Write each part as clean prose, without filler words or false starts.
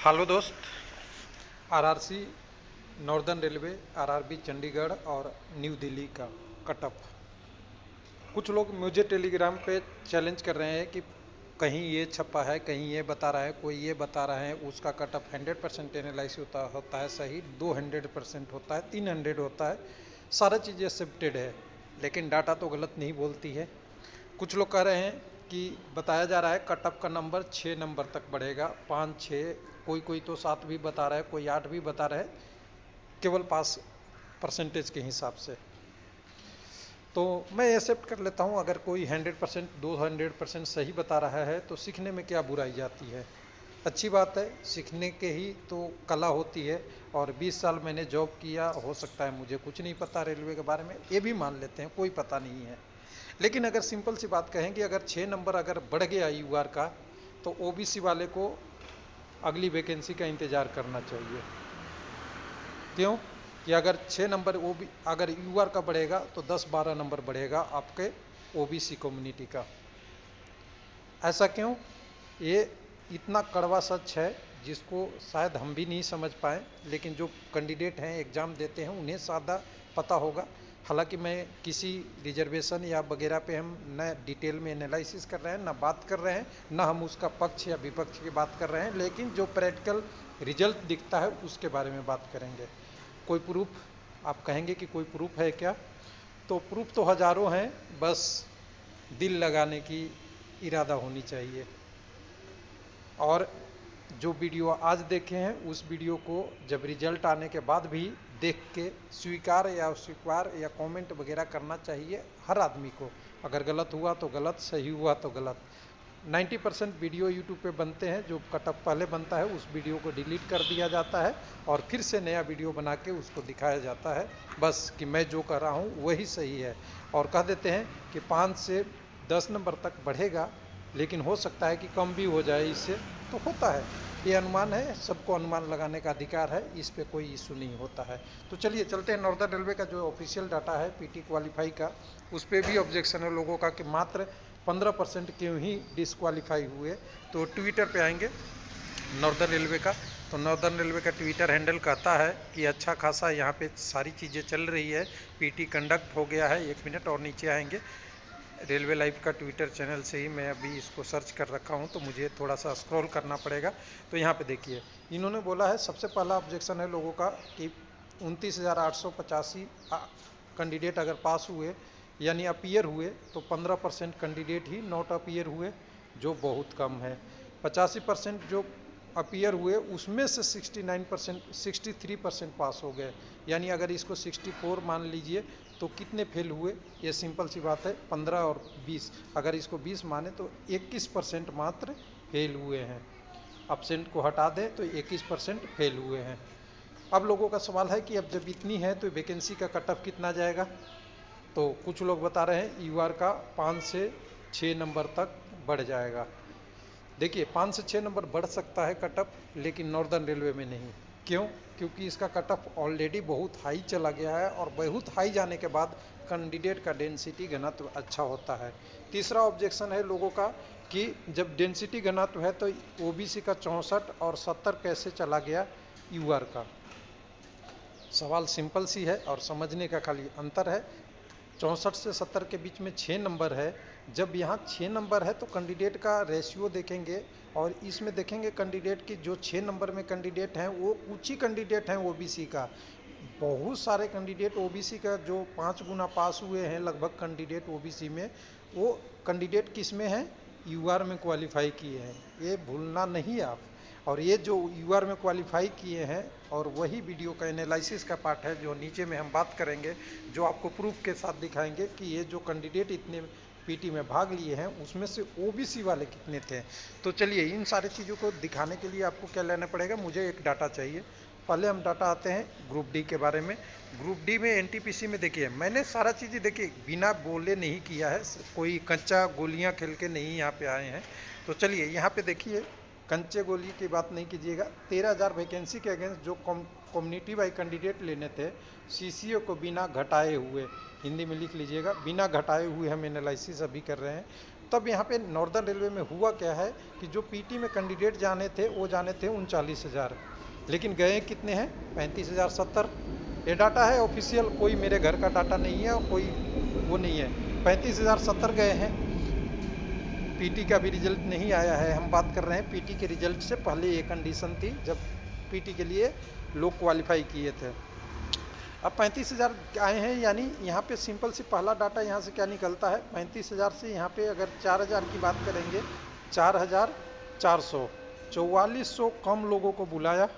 Hello दोस्त। RRC northern railway, RRB Chandigarh और new Delhi का कट ऑफ। कुछ लोग मुझे टेलीग्राम पे चैलेंज कर रहे हैं कि कहीं ये छपा है, कहीं ये बता रहा है, कोई ये बता रहा है उसका कट ऑफ 100% एनालाइसिस होता है सही, 200% होता है, 300 होता है, सारा चीज़ें एक्सेप्टेड है, लेकिन डाटा तो गलत नहीं बोलती है। कुछ लोग कह रहे हैं कि बताया जा रहा है कट ऑफ का नंबर 6 नंबर तक बढ़ेगा, 5 6, कोई कोई तो 7 भी बता रहा है, कोई 8 भी बता रहा है, केवल पास परसेंटेज के हिसाब से। तो मैं एक्सेप्ट कर लेता हूँ, अगर कोई 100% 200% सही बता रहा है तो सीखने में क्या बुराई जाती है, अच्छी बात है, सीखने के ही तो कला होती है। और 20 साल मैंने जॉब किया, हो सकता है मुझे कुछ नहीं पता रेलवे के बारे में, ये भी मान लेते हैं, कोई पता नहीं है। लेकिन अगर सिंपल सी बात कहें कि अगर 6 नंबर अगर बढ़ गया यूआर का, तो ओबीसी वाले को अगली वैकेंसी का इंतजार करना चाहिए। क्यों कि अगर 6 नंबर अगर यूआर का बढ़ेगा तो 10-12 नंबर बढ़ेगा आपके ओबीसी कम्युनिटी का। ऐसा क्यों? ये इतना कड़वा सच है जिसको शायद हम भी नहीं समझ पाए, लेकिन जो कैंडिडेट हैं एग्ज़ाम देते हैं उन्हें सादा पता होगा। हालांकि मैं किसी रिजर्वेशन या वगैरह पे हम न डिटेल में एनालिसिस कर रहे हैं, न बात कर रहे हैं, न हम उसका पक्ष या विपक्ष की बात कर रहे हैं, लेकिन जो प्रैक्टिकल रिजल्ट दिखता है उसके बारे में बात करेंगे। कोई प्रूफ? आप कहेंगे कि कोई प्रूफ है क्या? तो प्रूफ तो हज़ारों हैं, बस दिल लगाने की इरादा होनी चाहिए। और जो वीडियो आज देखे हैं उस वीडियो को जब रिजल्ट आने के बाद भी देख के स्वीकार या अस्वीकार या कमेंट वगैरह करना चाहिए हर आदमी को। अगर गलत हुआ तो गलत, सही हुआ तो गलत। 90% वीडियो यूट्यूब पे बनते हैं, जो कटअप पहले बनता है उस वीडियो को डिलीट कर दिया जाता है और फिर से नया वीडियो बना के उसको दिखाया जाता है, बस कि मैं जो कर रहा हूँ वही सही है। और कह देते हैं कि 5 से 10 नंबर तक बढ़ेगा, लेकिन हो सकता है कि कम भी हो जाए, इससे तो होता है, ये अनुमान है, सबको अनुमान लगाने का अधिकार है, इस पे कोई इशू नहीं होता है। तो चलिए चलते हैं नॉर्दर्न रेलवे का जो ऑफिशियल डाटा है पीटी क्वालिफाई का, उस पर भी ऑब्जेक्शन है लोगों का कि मात्र 15% क्यों ही डिसक्वालीफाई हुए। तो ट्विटर पे आएंगे नॉर्दर्न रेलवे का, तो नॉर्दर्न रेलवे का ट्विटर हैंडल कहता है कि अच्छा खासा यहाँ पे सारी चीज़ें चल रही है, पीटी कंडक्ट हो गया है। 1 मिनट और नीचे आएंगे, रेलवे लाइव का ट्विटर चैनल से ही मैं अभी इसको सर्च कर रखा हूँ, तो मुझे थोड़ा सा स्क्रॉल करना पड़ेगा। तो यहाँ पे देखिए इन्होंने बोला है, सबसे पहला ऑब्जेक्शन है लोगों का कि 29,885 कैंडिडेट अगर पास हुए यानी अपीयर हुए, तो 15% कैंडिडेट ही नॉट अपीयर हुए, जो बहुत कम है। 85% जो अपीयर हुए उसमें से 63% पास हो गए, यानी अगर इसको 64 मान लीजिए तो कितने फेल हुए? ये सिंपल सी बात है, 15 और 20, अगर इसको 20 माने तो 21% मात्र फेल हुए हैं। एब्सेंट को हटा दें तो 21% फेल हुए हैं। अब लोगों का सवाल है कि अब जब इतनी है तो वैकेंसी का कट ऑफ कितना जाएगा? तो कुछ लोग बता रहे हैं यूआर का 5 से 6 नंबर तक बढ़ जाएगा। देखिए 5 से 6 नंबर बढ़ सकता है कट ऑफ, लेकिन नॉर्दर्न रेलवे में नहीं। क्यों? क्योंकि इसका कट ऑफ ऑलरेडी बहुत हाई चला गया है, और बहुत हाई जाने के बाद कैंडिडेट का डेंसिटी घनत्व अच्छा होता है। तीसरा ऑब्जेक्शन है लोगों का कि जब डेंसिटी घनत्व है तो ओबीसी का 64 और 70 कैसे चला गया यूआर का? सवाल सिंपल सी है और समझने का खाली अंतर है। 64 से 70 के बीच में 6 नंबर है, जब यहाँ 6 नंबर है तो कैंडिडेट का रेशियो देखेंगे, और इसमें देखेंगे कैंडिडेट की जो 6 नंबर में कैंडिडेट हैं वो ऊंची कैंडिडेट हैं ओबीसी का। बहुत सारे कैंडिडेट ओबीसी का जो 5 गुना पास हुए हैं लगभग कैंडिडेट ओबीसी में, वो कैंडिडेट किस में हैं? यूआर में क्वालिफाई किए हैं, ये भूलना नहीं आप। और ये जो यूआर में क्वालिफाई किए हैं, और वही वीडियो का एनालिसिस का पार्ट है जो नीचे में हम बात करेंगे, जो आपको प्रूफ के साथ दिखाएंगे कि ये जो कैंडिडेट इतने पीटी में भाग लिए हैं उसमें से ओबीसी वाले कितने थे। तो चलिए इन सारी चीज़ों को दिखाने के लिए आपको क्या लेना पड़ेगा, मुझे एक डाटा चाहिए। पहले हम डाटा आते हैं ग्रुप डी के बारे में। ग्रुप डी में एनटीपीसी में देखिए मैंने सारा चीज़ें देखिए बिना बोले नहीं किया है, कोई कच्चा गोलियां खेल के नहीं यहाँ पे आए हैं। तो चलिए यहाँ पे देखिए, कंचे गोली की बात नहीं कीजिएगा। 13,000 वैकेंसी के अगेंस्ट जो कम्युनिटी वाई कैंडिडेट लेने थे, सीसीओ को बिना घटाए हुए, हिंदी में लिख लीजिएगा, बिना घटाए हुए हम एनालिसिस अभी कर रहे हैं, तब यहाँ पे नॉर्दर्न रेलवे में हुआ क्या है कि जो पीटी में कैंडिडेट जाने थे वो जाने थे 39,000, लेकिन गए कितने हैं 35,070। ये डाटा है ऑफिशियल, कोई मेरे घर का डाटा नहीं है और कोई वो नहीं है। 35,070 गए हैं। पीटी का भी रिजल्ट नहीं आया है, हम बात कर रहे हैं पीटी के रिजल्ट से पहले। ये कंडीशन थी जब पीटी के लिए लोग क्वालिफाई किए थे। अब 35,000 आए हैं, यानी यहाँ पे सिंपल सी पहला डाटा यहाँ से क्या निकलता है, 35,000 से यहाँ पे अगर 4,000 की बात करेंगे, 4,400, 4400 कम लोगों को बुलाया।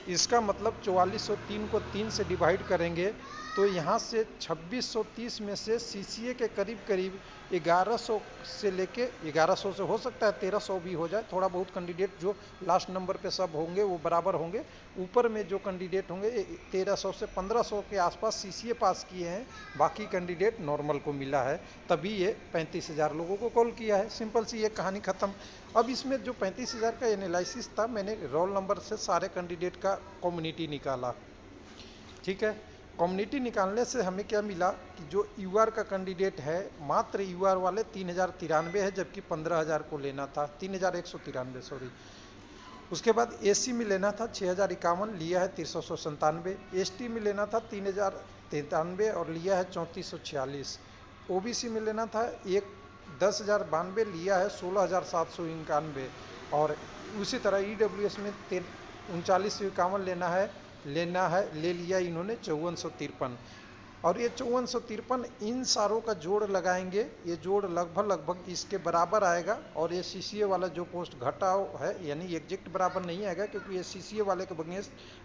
इसका मतलब 4403 को 3 से डिवाइड करेंगे तो यहाँ से 2630 में से सीसीए के करीब करीब 1100 से लेके 1100 से हो सकता है 1300 भी हो जाए, थोड़ा बहुत कैंडिडेट जो लास्ट नंबर पे सब होंगे वो बराबर होंगे। ऊपर में जो कैंडिडेट होंगे 1300 से 1500 के आसपास सीसीए पास किए हैं, बाकी कैंडिडेट नॉर्मल को मिला है, तभी ये 35,000 लोगों को कॉल किया है। सिंपल सी ये कहानी खत्म। अब इसमें जो 35,000 का एनालिसिस था, मैंने रोल नंबर से सारे कैंडिडेट का कम्युनिटी निकाला, ठीक है। कम्युनिटी निकालने से हमें क्या मिला कि जो यूआर का कैंडिडेट है, मात्र यूआर वाले 3,093 है, जबकि 15,000 को लेना था, 3,193 सॉरी। उसके बाद एसी में लेना था 6,051, लिया है 397। एसटी में लेना था 3,093 और लिया है 3,446। ओबीसी में लेना था 10,092, लिया है 16,791। और उसी तरह ईडब्ल्यूएस में 3951 लेना है, ले लिया इन्होंने 5453। और ये 5453 इन सारों का जोड़ लगाएंगे, ये जोड़ लगभग इसके बराबर आएगा। और ये सीसीए वाला जो पोस्ट घटा है, यानी एग्जैक्ट बराबर नहीं आएगा, क्योंकि ये सीसीए वाले के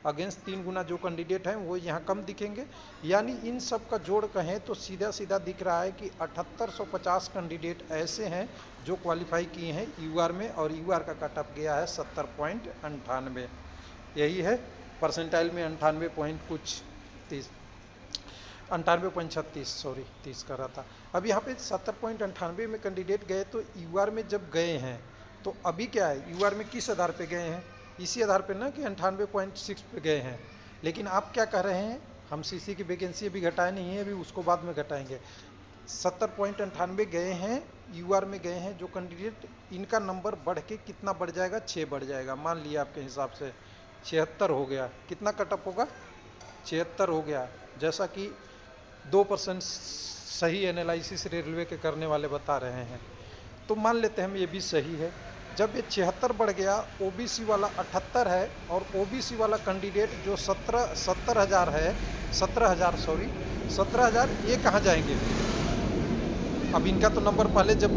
अगेंस्ट 3 गुना जो कैंडिडेट हैं वो यहाँ कम दिखेंगे। यानी इन सब का जोड़ कहें तो सीधा सीधा दिख रहा है कि 7850 कैंडिडेट ऐसे हैं जो क्वालिफाई किए हैं यूआर में, और यूआर का कट ऑफ गया है 70.98। यही है परसेंटाइल में 98 पॉइंट कुछ 30, 98.36 सॉरी 30 कर रहा था। अब यहाँ पे 70.98 में कैंडिडेट गए, तो यूआर में जब गए हैं तो अभी क्या है, यूआर में किस आधार पे गए हैं, इसी आधार पे ना कि 98.6 पे गए हैं। लेकिन आप क्या कह रहे हैं, हम सीसी की वैकेंसी अभी घटाए नहीं है, अभी उसको बाद में घटाएंगे। 70.98 गए हैं, यूआर में गए हैं जो कैंडिडेट, इनका नंबर बढ़ के कितना बढ़ जाएगा, 6 बढ़ जाएगा। मान लिया आपके हिसाब से 76 हो गया, कितना कटअप होगा, 76 हो गया। जैसा कि 2% सही एनालिसिस रेलवे के करने वाले बता रहे हैं, तो मान लेते हैं हम ये भी सही है। जब ये 76 बढ़ गया, ओबीसी वाला 78 है, और ओबीसी वाला कैंडिडेट जो 17,000 है, 17,000 ये कहाँ जाएंगे। अब इनका तो नंबर पहले जब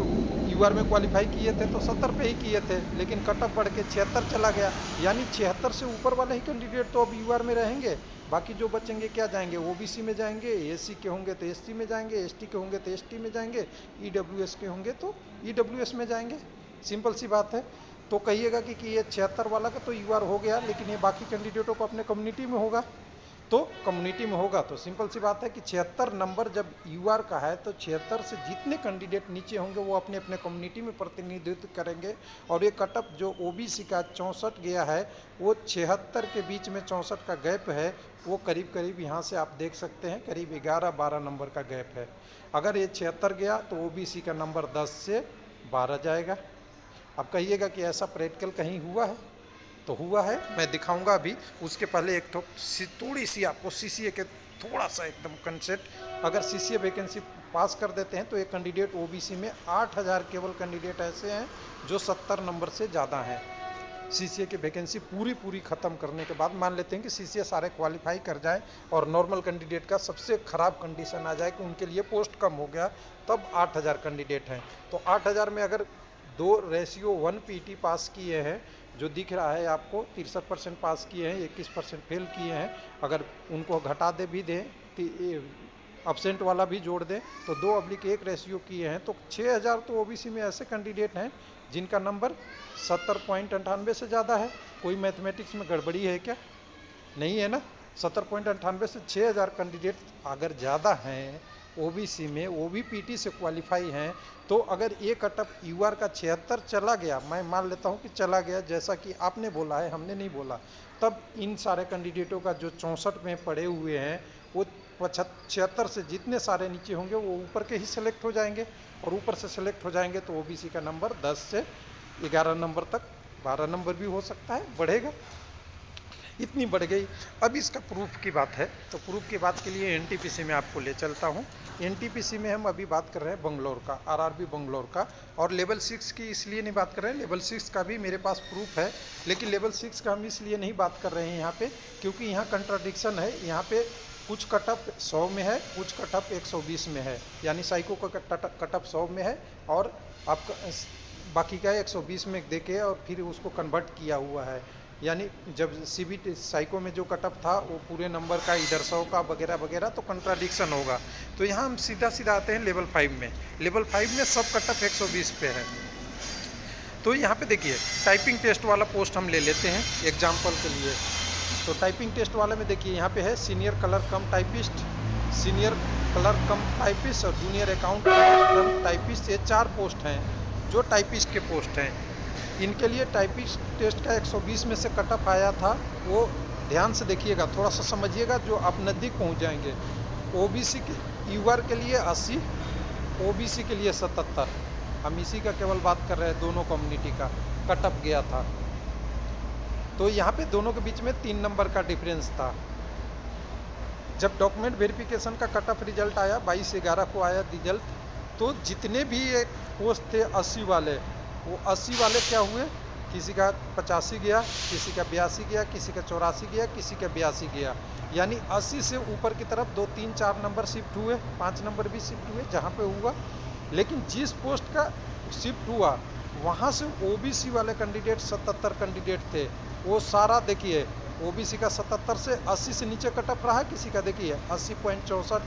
यूआर में क्वालिफाई किए थे तो 70 पे ही किए थे, लेकिन कटअप बढ़ के 76 चला गया। यानी 76 से ऊपर वाले ही कैंडिडेट तो अब यूआर में रहेंगे, बाकी जो बचेंगे क्या जाएंगे, ओबीसी में जाएंगे, एससी के होंगे तो एसटी में जाएंगे, एसटी के होंगे तो एसटी में जाएंगे, ईडब्ल्यूएस के होंगे तो ईडब्ल्यूएस में जाएंगे। सिंपल सी बात है। तो कहिएगा कि ये 76 वाला का तो यूआर हो गया, लेकिन ये बाकी कैंडिडेटों को अपने कम्युनिटी में होगा, तो कम्युनिटी में होगा तो सिंपल सी बात है कि 76 नंबर जब यूआर का है तो 76 से जितने कैंडिडेट नीचे होंगे वो अपने अपने कम्युनिटी में प्रतिनिधित्व करेंगे। और ये कटअप जो ओबीसी का 64 गया है, वो 76 के बीच में 64 का गैप है, वो करीब करीब यहाँ से आप देख सकते हैं करीब 11-12 नंबर का गैप है। अगर ये 76 गया तो ओबीसी का नंबर 10 से 12 जाएगा। अब कहिएगा कि ऐसा प्रैक्टिकल कहीं हुआ है, तो हुआ है, मैं दिखाऊंगा अभी। उसके पहले एक थोड़ी सी आपको सीसीए के थोड़ा सा एकदम कंसेप्ट, अगर सीसीए वैकेंसी पास कर देते हैं तो एक कैंडिडेट ओबीसी में 8,000 केवल कैंडिडेट ऐसे हैं जो 70 नंबर से ज़्यादा हैं। सीसीए की वैकेंसी पूरी ख़त्म करने के बाद मान लेते हैं कि सीसीए सारे क्वालिफाई कर जाए और नॉर्मल कैंडिडेट का सबसे ख़राब कंडीशन आ जाए कि उनके लिए पोस्ट कम हो गया, तब 8,000 कैंडिडेट हैं। तो 8,000 में अगर 2:1 पीटी पास किए हैं, जो दिख रहा है आपको 63% पास किए हैं, 21% फेल किए हैं, अगर उनको घटा दे भी दें, अब्सेंट वाला भी जोड़ दें, तो 2/1 रेशियो किए हैं, तो 6,000 तो ओबीसी में ऐसे कैंडिडेट हैं जिनका नंबर 70.98 से ज़्यादा है। कोई मैथमेटिक्स में गड़बड़ी है क्या? नहीं है ना। 70.98 से 6,000 कैंडिडेट अगर ज़्यादा हैं ओबीसी में, वो भी पीटी से क्वालिफाई हैं, तो अगर ये कटअप यूआर का 76 चला गया, मैं मान लेता हूँ कि चला गया, जैसा कि आपने बोला है, हमने नहीं बोला, तब इन सारे कैंडिडेटों का जो 64 में पड़े हुए हैं वो 76 से जितने सारे नीचे होंगे वो ऊपर के ही सिलेक्ट हो जाएंगे, और ऊपर से सिलेक्ट हो जाएंगे तो ओबीसी का नंबर 10 से 11 नंबर तक, 12 नंबर भी हो सकता है, बढ़ेगा। इतनी बढ़ गई। अब इसका प्रूफ की बात है, तो प्रूफ की बात के लिए एनटीपीसी में आपको ले चलता हूँ। एनटीपीसी में हम अभी बात कर रहे हैं बंगलौर का, आरआरबी बंगलौर का, और लेवल 6 की इसलिए नहीं बात कर रहे हैं, लेवल 6 का भी मेरे पास प्रूफ है, लेकिन लेवल 6 का हम इसलिए नहीं बात कर रहे हैं यहाँ पे, क्योंकि यहाँ कंट्राडिक्शन है। यहाँ पे कुछ कटअप 100 में है, कुछ कटअप 120 में है, यानी साइको का कटअप 100 में है और आपका बाकी का 120 में देके और फिर उसको कन्वर्ट किया हुआ है। यानी जब सीबीटी साइको में जो कटअप था वो पूरे नंबर का, इधर 100 का वगैरह वगैरह, तो कंट्राडिक्शन होगा। तो यहाँ हम सीधा सीधा आते हैं लेवल 5 में। लेवल 5 में सब कटअप 120 पे है। तो यहाँ पे देखिए टाइपिंग टेस्ट वाला पोस्ट हम ले लेते हैं एग्जाम्पल के लिए। तो टाइपिंग टेस्ट वाले में देखिए यहाँ पे है सीनियर कलर कम टाइपिस्ट, सीनियर कलर कम टाइपिस्ट और जूनियर अकाउंट कम टाइपिस्ट, ये 4 पोस्ट हैं जो टाइपिस्ट के पोस्ट हैं। इनके लिए टाइपिस्ट टेस्ट का 120 में से कटअप आया था, वो ध्यान से देखिएगा, थोड़ा सा समझिएगा, जो आप नज़दीक पहुंच जाएंगे। ओबीसी के यूआर के लिए 80, ओबीसी के लिए 77, हम इसी का केवल बात कर रहे हैं, दोनों कम्युनिटी का कटअप गया था। तो यहाँ पे दोनों के बीच में 3 नंबर का डिफरेंस था। जब डॉक्यूमेंट वेरिफिकेशन का कटअप रिजल्ट आया, 22/11 को आया रिजल्ट, तो जितने भी एक पोस्ट थे 80 वाले, वो 80 वाले क्या हुए, किसी का 85 गया, किसी का 82 गया, किसी का 84 गया, किसी का 82 गया। यानी 80 से ऊपर की तरफ 2, 3, 4 नंबर शिफ्ट हुए, 5 नंबर भी शिफ्ट हुए जहाँ पे हुआ। लेकिन जिस पोस्ट का शिफ्ट हुआ वहाँ से ओबीसी वाले कैंडिडेट 77 कैंडिडेट थे, वो सारा देखिए ओबीसी का 77 से 80 से नीचे कटअप रहा, किसी का देखिए 80.64,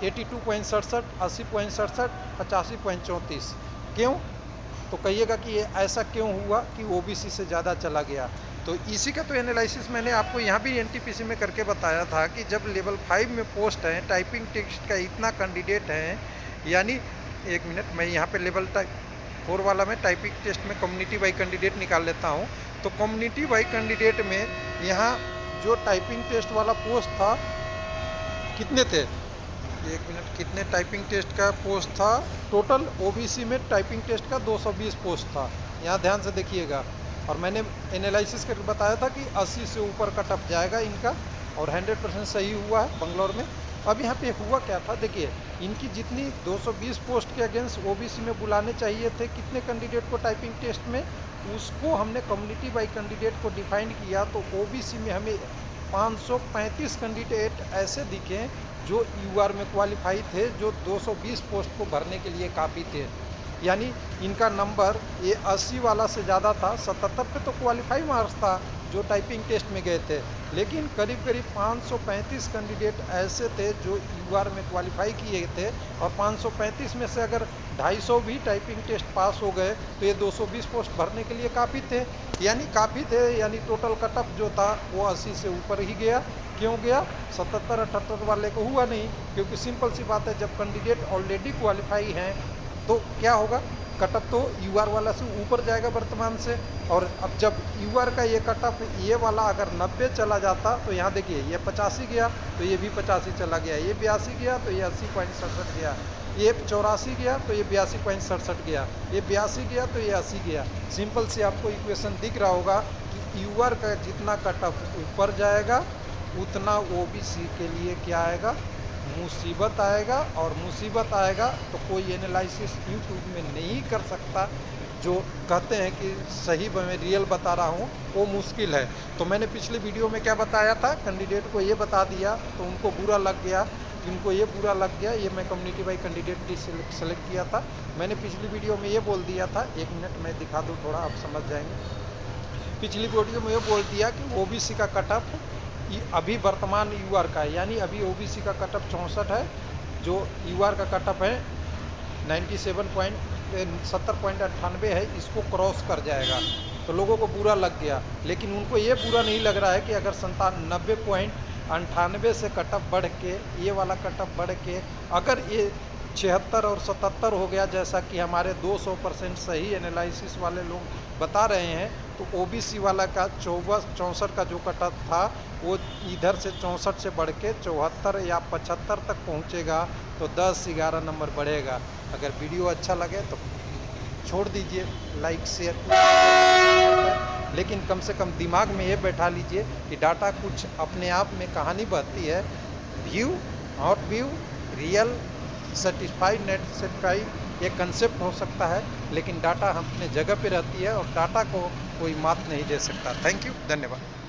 82.67, 80.67, 85.34। क्यों? तो कहिएगा कि ये ऐसा क्यों हुआ कि ओबीसी से ज़्यादा चला गया। तो इसी का तो एनालिसिस मैंने आपको यहाँ भी एनटीपीसी में करके बताया था कि जब लेवल 5 में पोस्ट है, टाइपिंग टेस्ट का इतना कैंडिडेट है, यानी एक मिनट मैं यहाँ पे लेवल 4 वाला में टाइपिंग टेस्ट में कम्युनिटी वाई कैंडिडेट निकाल लेता हूँ। तो कम्युनिटी वाई कैंडिडेट में यहाँ जो टाइपिंग टेस्ट वाला पोस्ट था कितने थे, एक मिनट, कितने टाइपिंग टेस्ट का पोस्ट था टोटल, ओबीसी में टाइपिंग टेस्ट का 220 पोस्ट था। यहाँ ध्यान से देखिएगा, और मैंने एनालिसिस करके बताया था कि 80 से ऊपर कटअप जाएगा इनका, और 100% सही हुआ है बंगलौर में। अब यहाँ पे हुआ क्या था, देखिए इनकी जितनी 220 पोस्ट के अगेंस्ट ओबीसी में बुलाने चाहिए थे कितने कैंडिडेट को टाइपिंग टेस्ट में, उसको हमने कम्युनिटी वाई कैंडिडेट को डिफाइन किया। तो ओबीसी में हमें 535 कैंडिडेट ऐसे दिखे जो यूआर में क्वालिफाई थे, जो 220 पोस्ट को भरने के लिए काफ़ी थे। यानी इनका नंबर ये 80 वाला से ज़्यादा था, 77 पे तो क्वालिफाई मार्क्स था जो टाइपिंग टेस्ट में गए थे, लेकिन करीब करीब 535 कैंडिडेट ऐसे थे जो यूआर में क्वालिफाई किए थे, और 535 में से अगर 250 भी टाइपिंग टेस्ट पास हो गए तो ये 220 पोस्ट भरने के लिए काफ़ी थे, यानी काफ़ी थे। यानी टोटल कटअप जो था वो 80 से ऊपर ही गया। क्यों गया? 77-78 वाले को हुआ नहीं, क्योंकि सिंपल सी बात है, जब कैंडिडेट ऑलरेडी क्वालिफाई हैं तो क्या होगा, कटअप तो यूआर वाला से ऊपर जाएगा वर्तमान से। और अब जब यूआर का ये कटअप ये वाला अगर 90 चला जाता, तो यहाँ देखिए ये 85 गया तो ये भी 85 चला गया, ये 82 गया तो ये 80.67 गया, ये 84 गया तो ये 82.67 गया, ये 82 गया तो ये 80 गया। सिंपल से आपको इक्वेशन दिख रहा होगा कि यूआर का जितना कटअप ऊपर जाएगा उतना ओबीसी के लिए क्या आएगा, मुसीबत आएगा। और मुसीबत आएगा तो कोई एनालिसिस यूट्यूब में नहीं कर सकता, जो कहते हैं कि सही मैं रियल बता रहा हूँ वो मुश्किल है। तो मैंने पिछले वीडियो में क्या बताया था, कैंडिडेट को ये बता दिया तो उनको बुरा लग गया, जिनको ये बुरा लग गया, ये मैं कम्युनिटी वाई कैंडिडेट की सेलेक्ट किया था। मैंने पिछली वीडियो में ये बोल दिया था, एक मिनट मैं दिखा दूँ थोड़ा, आप समझ जाएंगे। पिछली वीडियो में ये बोल दिया कि ओबीसी का कटअप अभी वर्तमान यूआर का है, यानी अभी ओबीसी का कटअप 64 है, जो यूआर का कटअप है 70.98 है, इसको क्रॉस कर जाएगा। तो लोगों को बुरा लग गया, लेकिन उनको ये बुरा नहीं लग रहा है कि अगर 97.98 से कटअप बढ़ के, ये वाला कटअप बढ़ के अगर ये 76 और 77 हो गया, जैसा कि हमारे 200% सही एनालिसिस वाले लोग बता रहे हैं, तो तो ओबीसी वाला का 64 का जो कट ऑफ था वो इधर से 64 से बढ़ के 74 या 75 तक पहुंचेगा, तो 10-11 नंबर बढ़ेगा। अगर वीडियो अच्छा लगे तो छोड़ दीजिए लाइक शेयर, लेकिन कम से कम दिमाग में ये बैठा लीजिए कि डाटा कुछ अपने आप में कहानी बहती है। View, not view, real, satisfied, net satisfied, ये कंसेप्ट हो सकता है, लेकिन डाटा अपने जगह पे रहती है और डाटा को कोई मात नहीं दे सकता। थैंक यू, धन्यवाद।